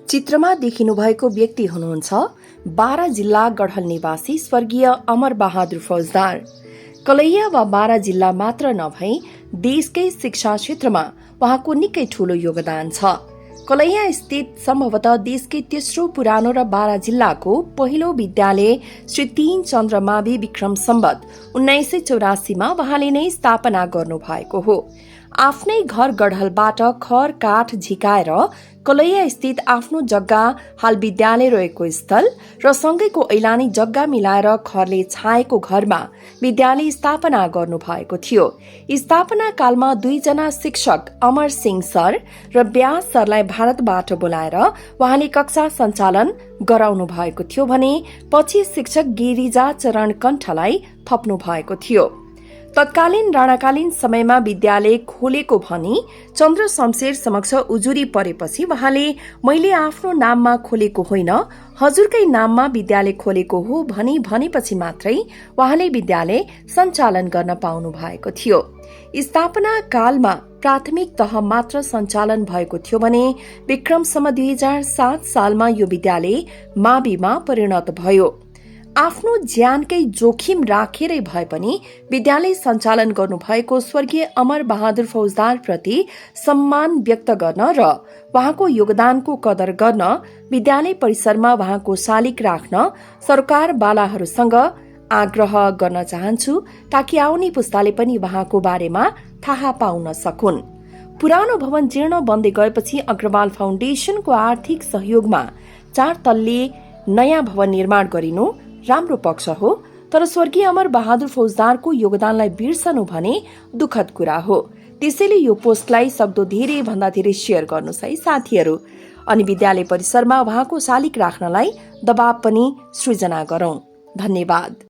चित्रमा देखिनुभएको व्यक्ति हुनुहुन्छ बारा जिल्ला गढल निवासी स्वर्गीय अमर बहादुर फौजदार। कलैया वा बारा जिल्ला मात्र नभई देशकै शिक्षा क्षेत्रमा उहाँको निकै ठूलो योगदान छ। कलैया स्थित सम्भवतः देशकै तेस्रो पुरानो र बारा जिल्लाको पहिलो विद्यालय श्री 3 चन्द्र मावि विक्रम सम्वत 1984 मा उहाँले नै स्थापना गर्नुभएको हो। आफ्नै घर गढलबाट खर काठ झिकाएर कलैया स्थित आफ्नो जग्गा हाल विद्यालय रहेको स्थल र सँगैको ऐलानी जग्गा मिलाएर खरले छाएको घरमा विद्यालय स्थापना गर्नुभएको थियो। स्थापना कालमा 2 जना शिक्षक अमर सिंह सर र व्यास सरलाई भारतबाट बोलाएर उहाँले कक्षा सञ्चालन गराउनु भएको थियो भने पछि शिक्षक गिरिजा चरण कण्ठलाई थप्नु भएको थियो। तत्कालीन राणाकालीन समयमा विद्यालय खोलेको भनी चन्द्र शमशेर समक्ष उजुरी परेपछि उहाँले मैले आफ्नो नाममा खोलेको होइन, हजुरकै नाममा विद्यालय खोलेको हो भनी भनेपछि मात्रै उहाँले विद्यालय सञ्चालन गर्न पाउनु भएको थियो। स्थापना कालमा प्राथमिक तह मात्र सञ्चालन भएको थियो भने विक्रमसम्म 2007 सालमा यो विद्यालय माविमा परिणत भयो। आफ्नो ज्यानकै जोखिम राखेरै भए पनि विद्यालय सञ्चालन गर्नुभएको स्वर्गीय अमर बहादुर फौजदार प्रति सम्मान व्यक्त गर्न र उहाँको योगदानको कदर गर्न विद्यालय परिसरमा उहाँको शालिग राख्न सरकारवालाहरूसँग आग्रह गर्न चाहन्छु, ताकि आउने पुस्ताले पनि उहाँको बारेमा थाहा पाउन सकुन्। पुरानो भवन जीर्ण बन्दै गएपछि अग्रवाल फाउन्डेशनको आर्थिक सहयोगमा 4 तल्ले नयाँ भवन निर्माण गरिनु राम्रो पक्ष हो, तर स्वर्गीय अमर बहादुर फौजदारको योगदानलाई बिर्सनु भने दुखद कुरा हो। त्यसैले यो पोस्टलाई सक्दो धेरै भन्दा धेरै शेयर गर्नुहोस् है साथीहरू। अनि विद्यालय परिसरमा उहाँको शालिग राख्नलाई दबाव पनि सृजना गरौं। धन्यवाद।